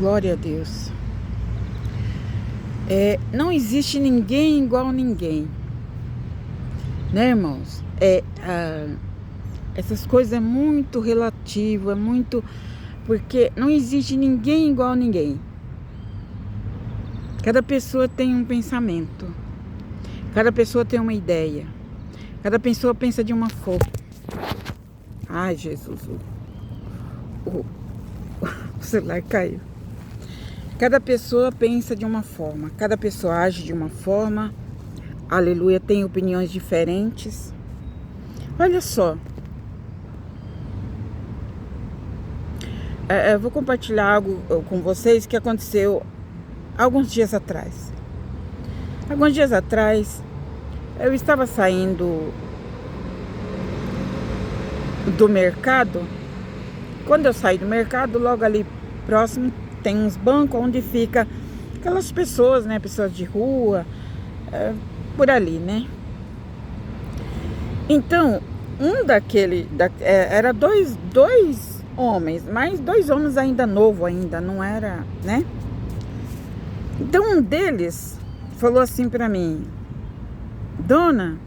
Glória a Deus. Não existe ninguém igual a ninguém, né, irmãos? Essas coisas é muito relativo, porque não existe ninguém igual a ninguém. Cada pessoa tem um pensamento, cada pessoa tem uma ideia, cada pessoa pensa de uma forma. Ai, Jesus, o celular caiu. Cada pessoa pensa de uma forma, cada pessoa age de uma forma, aleluia, tem opiniões diferentes. Olha só, eu vou compartilhar algo com vocês que aconteceu alguns dias atrás. Alguns dias atrás, eu estava saindo do mercado. Quando eu saí do mercado, logo ali próximo tem uns bancos onde fica aquelas pessoas, né? Pessoas de rua, por ali, né? Então, era dois homens, mas dois homens ainda novo ainda, não era, né? Então, um deles falou assim pra mim: Dona,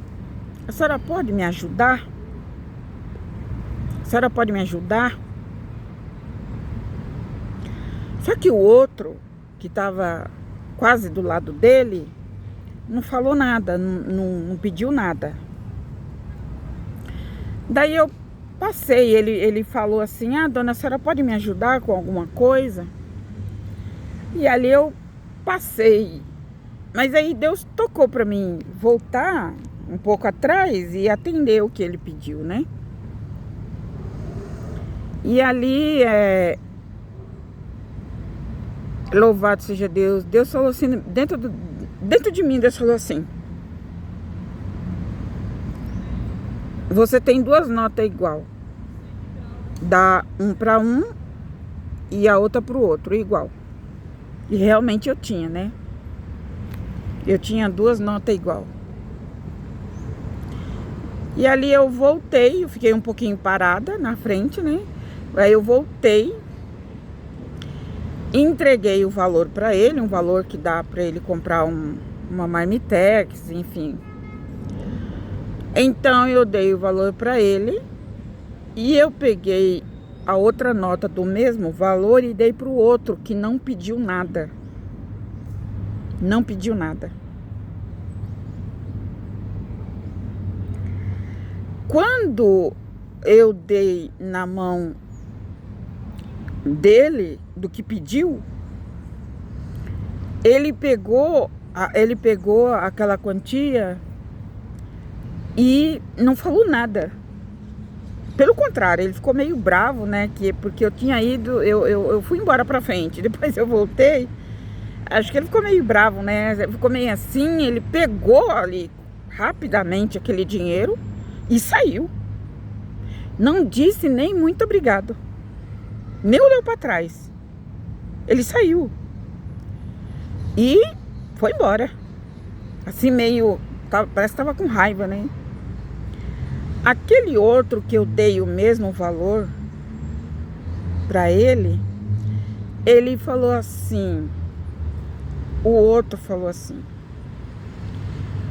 a senhora pode me ajudar? A senhora pode me ajudar? Só que o outro, que estava quase do lado dele, não falou nada, não pediu nada. Daí eu passei, ele falou assim: dona, a senhora pode me ajudar com alguma coisa? E ali eu passei. Mas aí Deus tocou para mim voltar um pouco atrás e atender o que ele pediu, né? E ali, louvado seja Deus. Deus falou assim, dentro de mim, Deus falou assim: você tem duas notas igual. Dá um para um e a outra para o outro, igual. E realmente eu tinha, né? Eu tinha duas notas igual. E ali eu voltei, eu fiquei um pouquinho parada na frente, né? Aí eu voltei, entreguei o valor para ele, um valor que dá para ele comprar uma marmitex, enfim. Então eu dei o valor para ele e eu peguei a outra nota do mesmo valor e dei para o outro que não pediu nada. Não pediu nada. Quando eu dei na mão dele, do que pediu, ele pegou aquela quantia e não falou nada. Pelo contrário, ele ficou meio bravo, né? Porque eu tinha ido, eu fui embora pra frente, depois eu voltei. Acho que ele ficou meio bravo, né? Ficou meio assim, ele pegou ali rapidamente aquele dinheiro e saiu. Não disse nem muito obrigado. Nem olhou para trás. Ele saiu. E foi embora. Assim meio, parece que estava com raiva, né? Aquele outro que eu dei o mesmo valor para ele falou assim, o outro falou assim,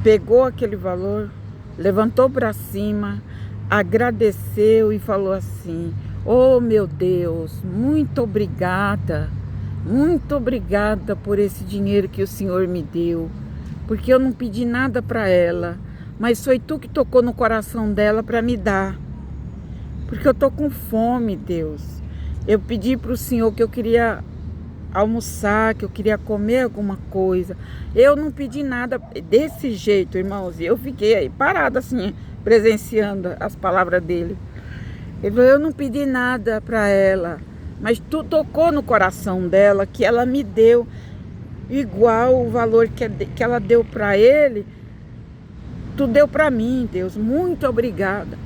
pegou aquele valor, levantou para cima, agradeceu e falou assim: oh, meu Deus, muito obrigada por esse dinheiro que o Senhor me deu, porque eu não pedi nada para ela, mas foi tu que tocou no coração dela para me dar, porque eu tô com fome, Deus. Eu pedi para o Senhor que eu queria almoçar, que eu queria comer alguma coisa. Eu não pedi nada desse jeito, irmãos, e eu fiquei aí parada assim, presenciando as palavras dele. Ele falou: eu não pedi nada para ela, mas tu tocou no coração dela, que ela me deu igual o valor que ela deu para ele, tu deu para mim, Deus. Muito obrigada,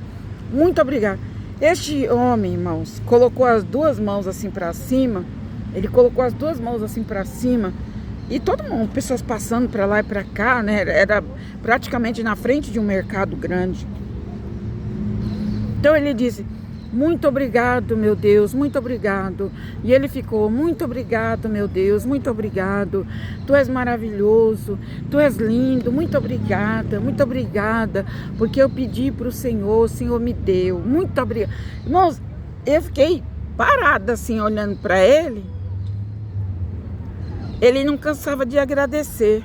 muito obrigada. Este homem, irmãos, colocou as duas mãos assim para cima. Ele colocou as duas mãos assim para cima e todo mundo, pessoas passando para lá e para cá, né? Era praticamente na frente de um mercado grande. Então ele disse: Muito obrigado, meu Deus, muito obrigado. E ele ficou, muito obrigado, meu Deus, muito obrigado. Tu és maravilhoso, tu és lindo, muito obrigada, porque eu pedi para o Senhor me deu. Muito obrigada. Irmãos, eu fiquei parada assim, olhando para ele. Ele não cansava de agradecer.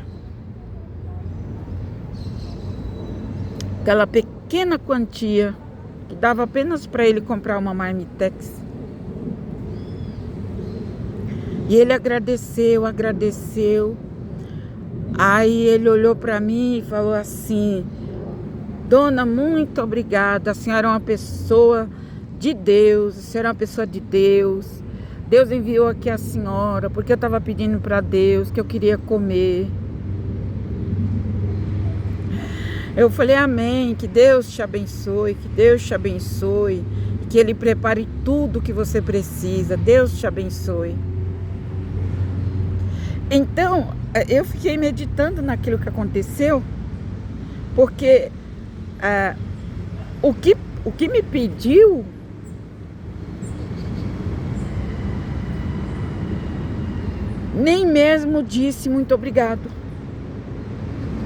Aquela pequena quantia que dava apenas para ele comprar uma Marmitex. E ele agradeceu. Aí ele olhou para mim e falou assim: dona, muito obrigada, a senhora é uma pessoa de Deus, a senhora é uma pessoa de Deus. Deus enviou aqui a senhora, porque eu estava pedindo para Deus que eu queria comer. Eu falei, amém, que Deus te abençoe, e que Ele prepare tudo que você precisa. Deus te abençoe. Então, eu fiquei meditando naquilo que aconteceu, porque o que me pediu nem mesmo disse muito obrigado.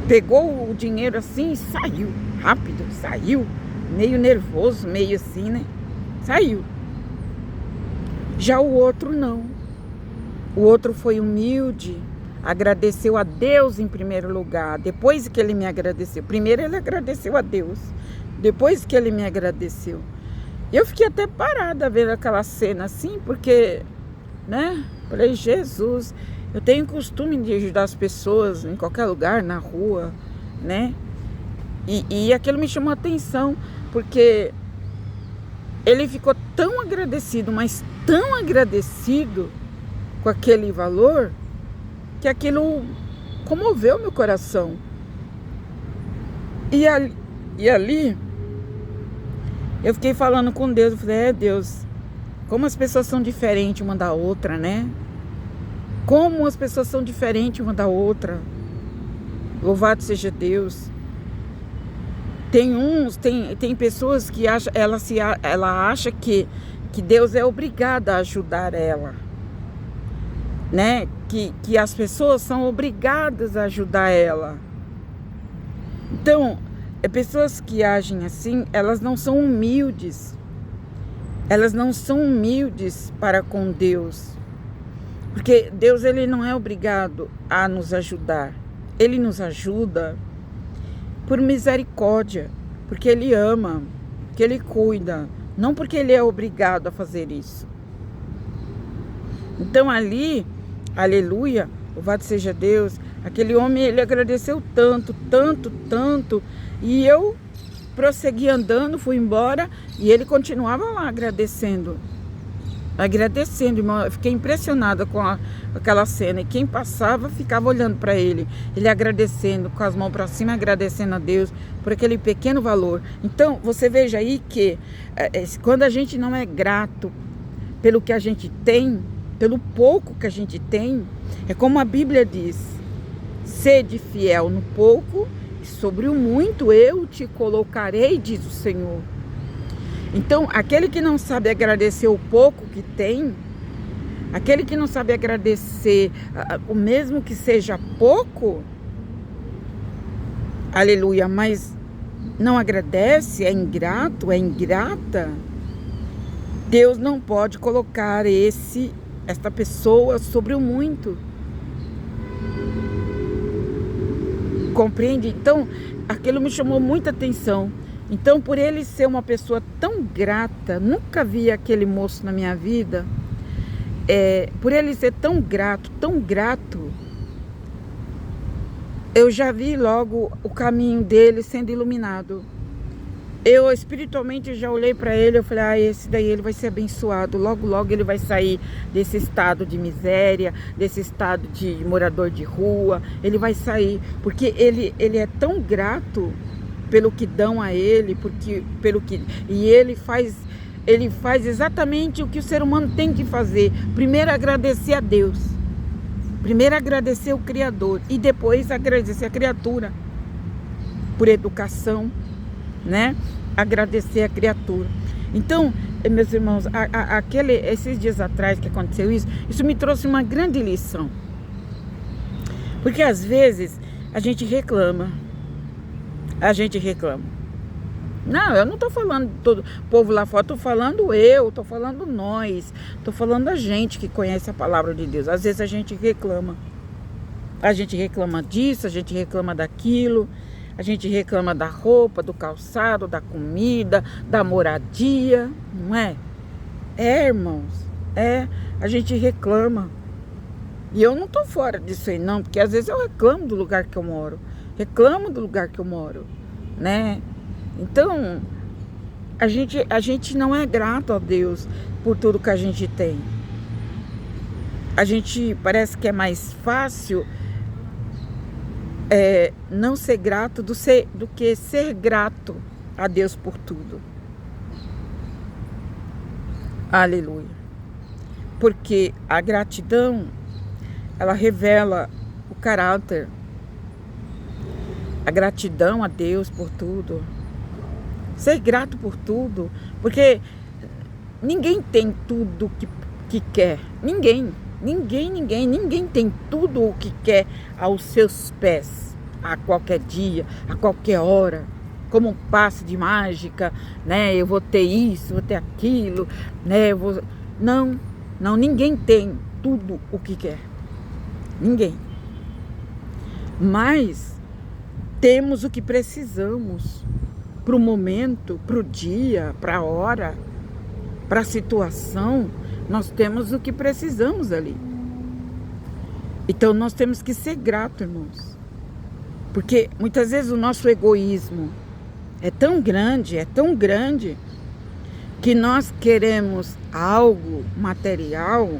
Pegou o dinheiro assim e saiu, rápido, saiu, meio nervoso, meio assim, né? Saiu. Já o outro não. O outro foi humilde, agradeceu a Deus em primeiro lugar, depois que ele me agradeceu. Primeiro ele agradeceu a Deus, depois que ele me agradeceu. Eu fiquei até parada vendo aquela cena assim, porque, né? Falei, Jesus, eu tenho costume de ajudar as pessoas em qualquer lugar, na rua, né? E aquilo me chamou a atenção, porque ele ficou tão agradecido, mas tão agradecido com aquele valor, que aquilo comoveu meu coração. E ali, eu fiquei falando com Deus, eu falei, Deus, como as pessoas são diferentes uma da outra, né? Como as pessoas são diferentes uma da outra. Louvado seja Deus. Tem pessoas que ela acha que Deus é obrigado a ajudar ela, né? Que as pessoas são obrigadas a ajudar ela. Então, pessoas que agem assim, elas não são humildes. Elas não são humildes para com Deus. Porque Deus, ele não é obrigado a nos ajudar. Ele nos ajuda por misericórdia, porque Ele ama, porque Ele cuida, não porque Ele é obrigado a fazer isso. Então ali, aleluia, louvado seja Deus, aquele homem, ele agradeceu tanto, e eu prossegui andando, fui embora, e ele continuava lá agradecendo, irmão. Eu fiquei impressionada com aquela cena. E quem passava ficava olhando para ele agradecendo, com as mãos para cima, agradecendo a Deus por aquele pequeno valor. Então, você veja aí que quando a gente não é grato pelo que a gente tem, pelo pouco que a gente tem, é como a Bíblia diz: sede fiel no pouco, e sobre o muito eu te colocarei, diz o Senhor. Então, aquele que não sabe agradecer o pouco que tem, aquele que não sabe agradecer o mesmo que seja pouco, aleluia, mas não agradece, é ingrato, é ingrata, Deus não pode colocar esta pessoa sobre o muito. Compreende? Então, aquilo me chamou muita atenção. Então, por ele ser uma pessoa tão grata, nunca vi aquele moço na minha vida, por ele ser tão grato, eu já vi logo o caminho dele sendo iluminado. Eu espiritualmente já olhei para ele, eu falei, esse daí ele vai ser abençoado, logo ele vai sair desse estado de miséria, desse estado de morador de rua, ele vai sair, porque ele é tão grato pelo que dão a ele, e ele faz exatamente o que o ser humano tem que fazer. Primeiro agradecer a Deus, primeiro agradecer o Criador, e depois agradecer a criatura por educação, né? Agradecer a criatura. Então, meus irmãos, esses dias atrás que aconteceu isso me trouxe uma grande lição. Porque às vezes a gente reclama. Não, eu não estou falando todo o povo lá fora, estou falando nós, estou falando a gente que conhece a palavra de Deus. Às vezes a gente reclama disso, a gente reclama daquilo, a gente reclama da roupa, do calçado, da comida, da moradia, não é? Irmãos, a gente reclama. E eu não estou fora disso aí não, porque às vezes eu reclamo do lugar que eu moro, né? Então, a gente não é grato a Deus por tudo que a gente tem. A gente parece que é mais fácil não ser grato do que ser grato a Deus por tudo. Aleluia. Porque a gratidão, ela revela o caráter. A gratidão a Deus por tudo. Ser grato por tudo. Porque ninguém tem tudo que quer. Ninguém tem tudo o que quer aos seus pés. A qualquer dia, a qualquer hora. Como um passe de mágica, né? Eu vou ter isso, vou ter aquilo, né? Não, ninguém tem tudo o que quer. Ninguém. Mas temos o que precisamos para o momento, para o dia, para a hora, para a situação. Nós temos o que precisamos ali. Então nós temos que ser gratos, irmãos. Porque muitas vezes o nosso egoísmo é tão grande, que nós queremos algo material,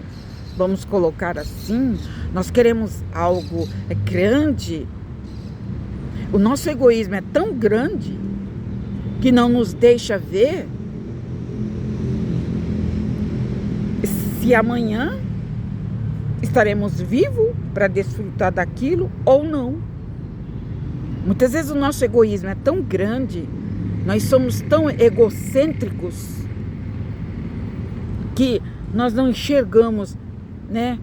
vamos colocar assim, nós queremos algo grande. O nosso egoísmo é tão grande que não nos deixa ver se amanhã estaremos vivos para desfrutar daquilo ou não. Muitas vezes o nosso egoísmo é tão grande, nós somos tão egocêntricos, que nós não enxergamos, né?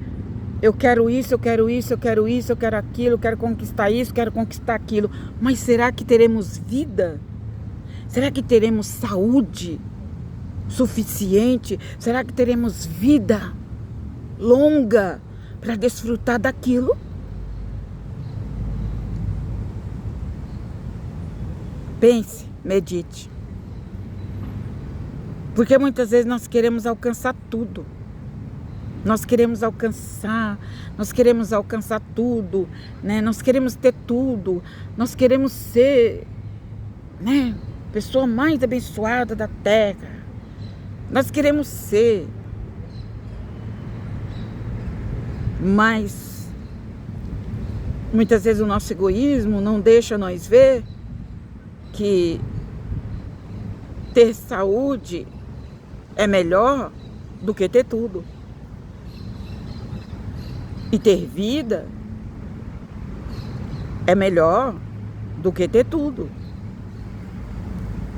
Eu quero isso, eu quero aquilo, eu quero conquistar isso, quero conquistar aquilo. Mas será que teremos vida? Será que teremos saúde suficiente? Será que teremos vida longa para desfrutar daquilo? Pense, medite. Porque muitas vezes nós queremos alcançar tudo. Nós queremos alcançar tudo, né? Nós queremos ter tudo. Nós queremos ser, né, pessoa mais abençoada da terra. Nós queremos ser. Mas muitas vezes o nosso egoísmo não deixa nós ver que ter saúde é melhor do que ter tudo. E ter vida é melhor do que ter tudo.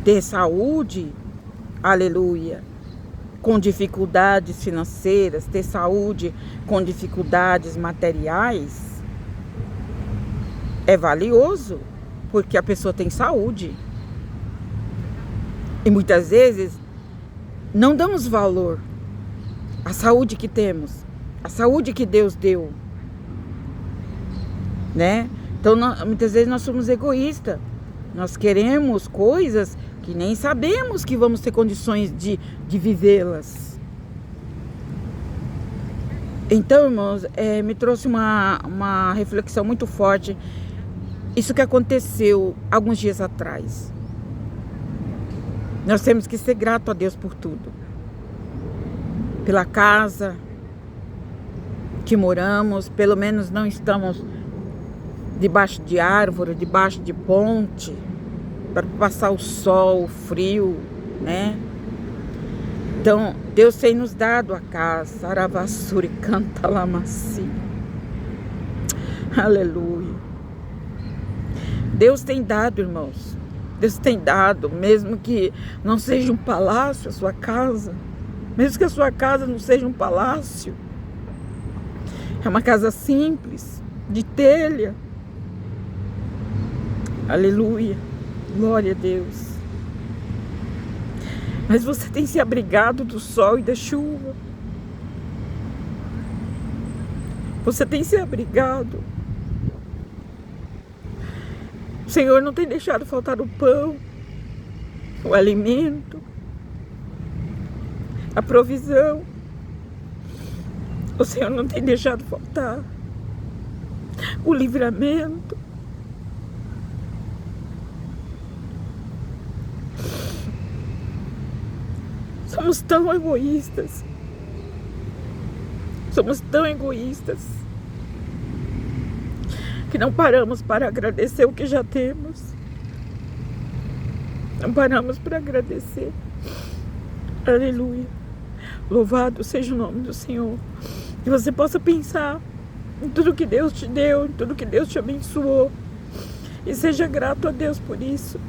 Ter saúde, aleluia, com dificuldades financeiras, ter saúde com dificuldades materiais, é valioso, porque a pessoa tem saúde. E muitas vezes não damos valor à saúde que temos, à saúde que Deus deu, né? Então, muitas vezes nós somos egoístas. Nós queremos coisas que nem sabemos que vamos ter condições de vivê-las. Então, irmãos, me trouxe uma reflexão muito forte. Isso que aconteceu alguns dias atrás. Nós temos que ser gratos a Deus por tudo. Pela casa que moramos, pelo menos não estamos debaixo de árvore, debaixo de ponte, para passar o sol, o frio, né? Então, Deus tem nos dado a casa, Aravassuri canta lamaci. Aleluia. Deus tem dado, irmãos. Deus tem dado, mesmo que não seja um palácio a sua casa, mesmo que a sua casa não seja um palácio, é uma casa simples, de telha. Aleluia, glória a Deus. Mas você tem se abrigado do sol e da chuva. Você tem se abrigado. O Senhor não tem deixado faltar o pão, o alimento, a provisão. O Senhor não tem deixado faltar o livramento. Somos tão egoístas. Somos tão egoístas que não paramos para agradecer o que já temos. Não paramos para agradecer. Aleluia. Louvado seja o nome do Senhor. Que você possa pensar em tudo que Deus te deu, em tudo que Deus te abençoou. E seja grato a Deus por isso.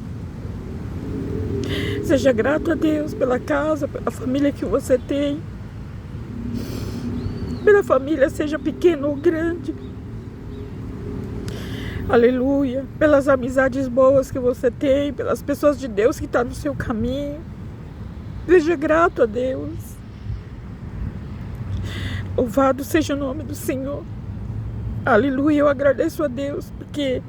Seja grato a Deus pela casa, pela família que você tem. Pela família, seja pequena ou grande. Aleluia. Pelas amizades boas que você tem, pelas pessoas de Deus que estão no seu caminho. Seja grato a Deus. Louvado seja o nome do Senhor. Aleluia. Eu agradeço a Deus, porque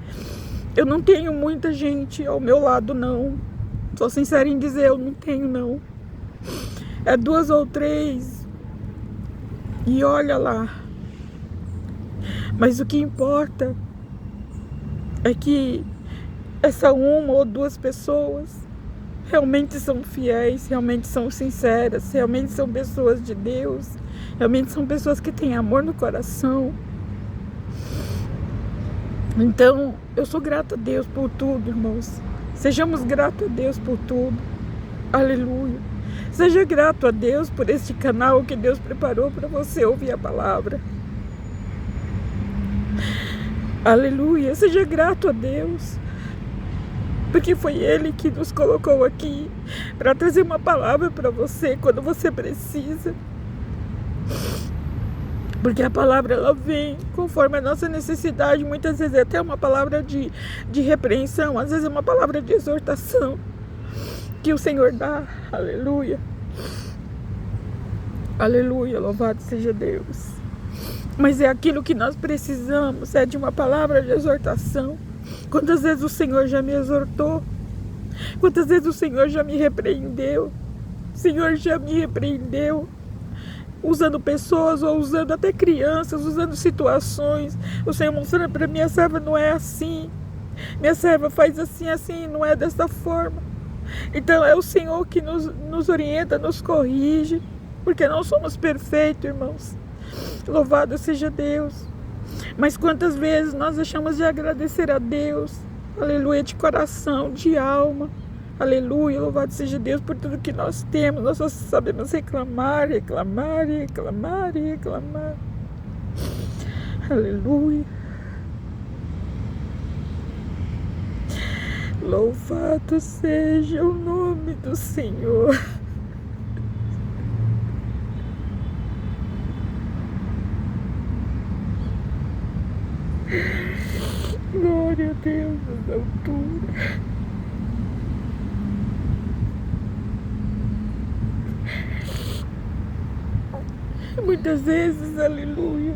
eu não tenho muita gente ao meu lado, não. Sou sincera em dizer, eu não tenho, não. É 2 ou 3. E olha lá. Mas o que importa é que essa 1 ou 2 pessoas realmente são fiéis, realmente são sinceras, realmente são pessoas de Deus, realmente são pessoas que têm amor no coração. Então, eu sou grata a Deus por tudo, irmãos. Sejamos gratos a Deus por tudo. Aleluia. Seja grato a Deus por este canal que Deus preparou para você ouvir a palavra. Aleluia. Seja grato a Deus, porque foi Ele que nos colocou aqui para trazer uma palavra para você quando você precisa. Porque a palavra, ela vem conforme a nossa necessidade. Muitas vezes é até uma palavra de repreensão, às vezes é uma palavra de exortação que o Senhor dá. Aleluia. Aleluia, louvado seja Deus. Mas é aquilo que nós precisamos, é de uma palavra de exortação. Quantas vezes o Senhor já me exortou? Quantas vezes o Senhor já me repreendeu? O Senhor já me repreendeu, usando pessoas ou usando até crianças, usando situações. O Senhor mostrando para minha serva, não é assim. Minha serva faz assim, assim, não é dessa forma. Então é o Senhor que nos orienta, nos corrige, porque não somos perfeitos, irmãos. Louvado seja Deus. Mas quantas vezes nós deixamos de agradecer a Deus, aleluia, de coração, de alma. Aleluia, louvado seja Deus por tudo que nós temos. Nós só sabemos reclamar, reclamar, reclamar, reclamar. Aleluia. Louvado seja o nome do Senhor. Glória a Deus nas alturas. Muitas vezes, aleluia,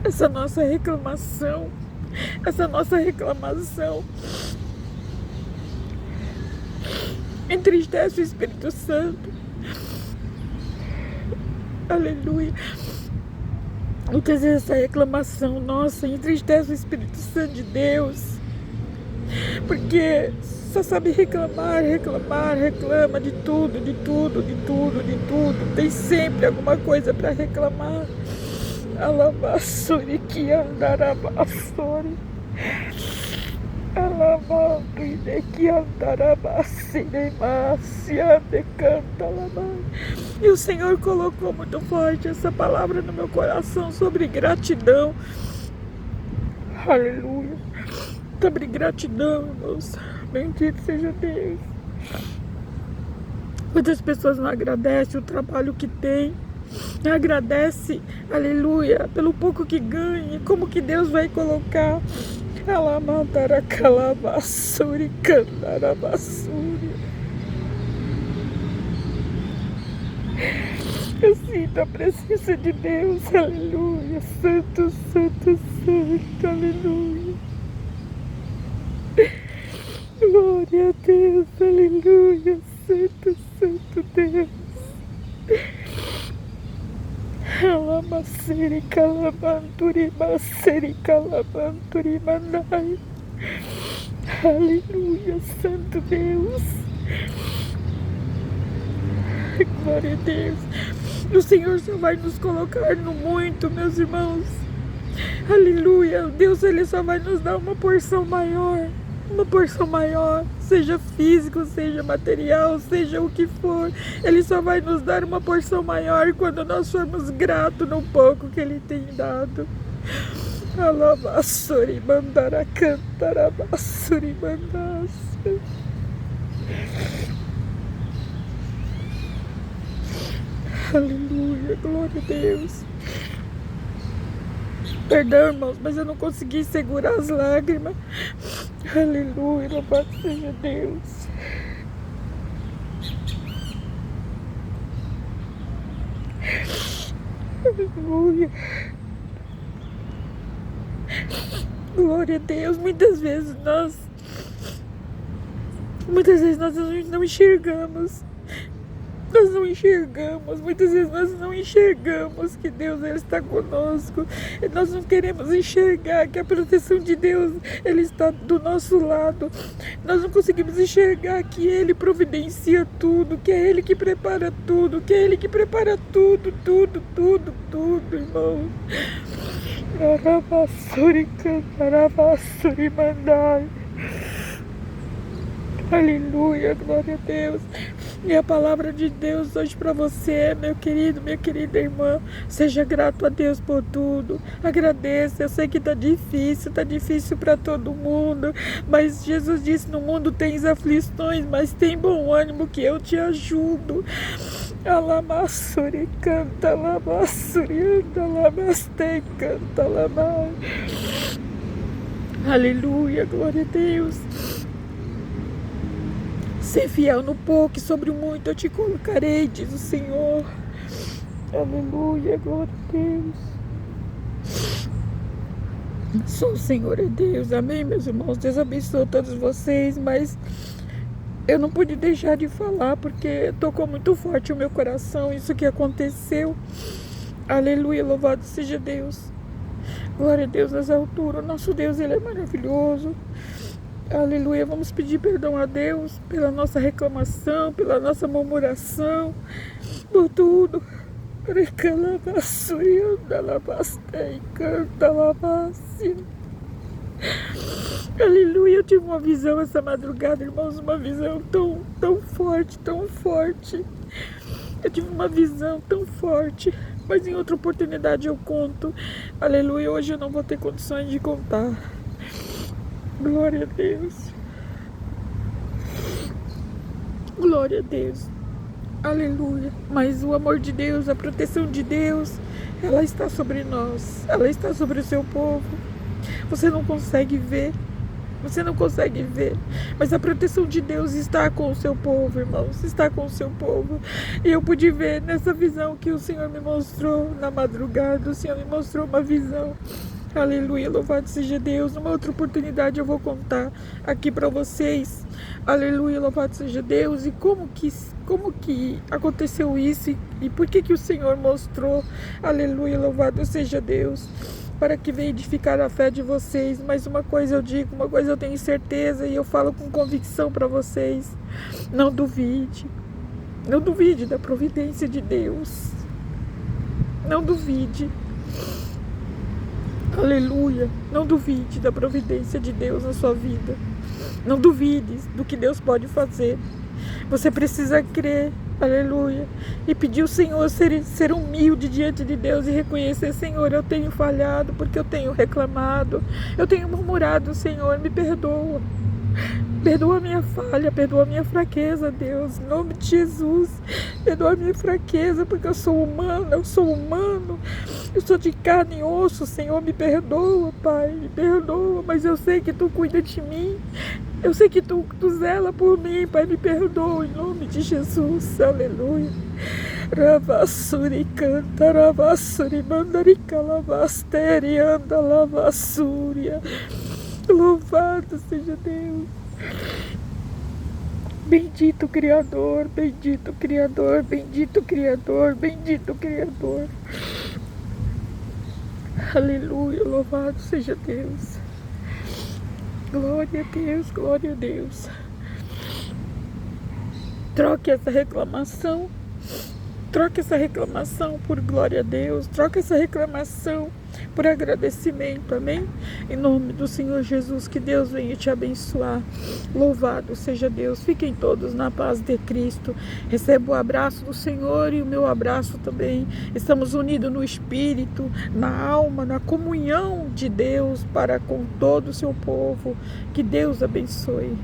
essa nossa reclamação entristece o Espírito Santo. Aleluia. Muitas vezes essa reclamação nossa entristece o Espírito Santo de Deus, porque só sabe reclamar, reclamar, reclama de tudo, de tudo, de tudo, de tudo. Tem sempre alguma coisa para reclamar. Alabassuri que andarabassuri. Alabando que andarabassuri, maciande canta alabai. E o Senhor colocou muito forte essa palavra no meu coração sobre gratidão. Aleluia. Sobre gratidão, irmãos. Bendito seja Deus. Muitas pessoas não agradecem o trabalho que tem. Não agradece, aleluia, pelo pouco que ganha. Como que Deus vai colocar? Alamandaracalabassuri, candarabassuri. Eu sinto a presença de Deus, aleluia. Santo, santo, santo, aleluia. Glória a Deus, aleluia. Santo, santo Deus. Alamasseri, calabanturi, masseri, calabanturi, mandai. Aleluia, santo Deus. Glória a Deus. O Senhor só vai nos colocar no muito, meus irmãos. Aleluia. Deus, Ele só vai nos dar uma porção maior. Uma porção maior, seja físico, seja material, seja o que for. Ele só vai nos dar uma porção maior quando nós formos gratos no pouco que Ele tem dado. Alabassuri, mandara, cantara, bassuri, mandasse. Aleluia, glória a Deus. Perdão, irmãos, mas eu não consegui segurar as lágrimas. Aleluia, louvado seja Deus. Aleluia. Glória a Deus. Muitas vezes nós não enxergamos. Nós não enxergamos, muitas vezes nós não enxergamos que Deus, Ele está conosco. E nós não queremos enxergar que a proteção de Deus, Ele está do nosso lado. Nós não conseguimos enxergar que Ele providencia tudo, que é Ele que prepara tudo, que é Ele que prepara tudo, tudo, tudo, tudo, irmão. Arabassuri, cantarabassuri, mandai. Aleluia, glória a Deus. E a palavra de Deus hoje para você, meu querido, minha querida irmã, seja grato a Deus por tudo. Agradeça. Eu sei que tá difícil para todo mundo, mas Jesus disse: no mundo tens aflições, mas tem bom ânimo que eu te ajudo. Alamassuri, canta, alamassuri, alamaste, canta, alamai. Aleluia, glória a Deus. Ser fiel no pouco e sobre o muito eu te colocarei, diz o Senhor. Aleluia, glória a Deus. Só o Senhor é Deus, amém, meus irmãos? Deus abençoe todos vocês, mas eu não pude deixar de falar porque tocou muito forte o meu coração isso que aconteceu. Aleluia, louvado seja Deus. Glória a Deus nas alturas. O nosso Deus, Ele é maravilhoso. Aleluia, vamos pedir perdão a Deus pela nossa reclamação, pela nossa murmuração, por tudo. Aleluia, eu tive uma visão essa madrugada, irmãos, uma visão tão forte, tão forte. Eu tive uma visão tão forte, mas em outra oportunidade eu conto. Aleluia, hoje eu não vou ter condições de contar. Glória a Deus. Glória a Deus. Aleluia. Mas o amor de Deus, a proteção de Deus, ela está sobre nós. Ela está sobre o seu povo. Você não consegue ver. Você não consegue ver. Mas a proteção de Deus está com o seu povo, irmãos. Está com o seu povo. E eu pude ver nessa visão que o Senhor me mostrou na madrugada. O Senhor me mostrou uma visão. Aleluia, louvado seja Deus. Numa outra oportunidade eu vou contar aqui para vocês. Aleluia, louvado seja Deus. E como que aconteceu isso e por que o Senhor mostrou. Aleluia, louvado seja Deus. Para que venha edificar a fé de vocês. Mas uma coisa eu digo, uma coisa eu tenho certeza e eu falo com convicção para vocês. Não duvide. Não duvide da providência de Deus. Não duvide. Aleluia, não duvide da providência de Deus na sua vida. Não duvide do que Deus pode fazer. Você precisa crer Aleluia. E pedir ao Senhor ser humilde diante de Deus e reconhecer: Senhor, eu tenho falhado, porque eu tenho reclamado, eu tenho murmurado. Senhor, me perdoa. Perdoa a minha falha, perdoa a minha fraqueza, Deus, em nome de Jesus. Perdoa a minha fraqueza, porque eu sou humano, eu sou de carne e osso. Senhor, me perdoa, Pai, me perdoa, mas eu sei que Tu cuida de mim, eu sei que Tu zela por mim, Pai, me perdoa, em nome de Jesus, aleluia. Ravassuri canta, ravassuri mandarika, lavasteri anda, lavassúria. Louvado seja Deus. Bendito Criador, bendito Criador, bendito Criador, bendito Criador. Aleluia, louvado seja Deus. Glória a Deus, glória a Deus. Troque essa reclamação por glória a Deus. Troque essa reclamação por agradecimento, amém? Em nome do Senhor Jesus, que Deus venha te abençoar. Louvado seja Deus. Fiquem todos na paz de Cristo. Receba o abraço do Senhor e o meu abraço também. Estamos unidos no Espírito, na alma, na comunhão de Deus para com todo o seu povo. Que Deus abençoe.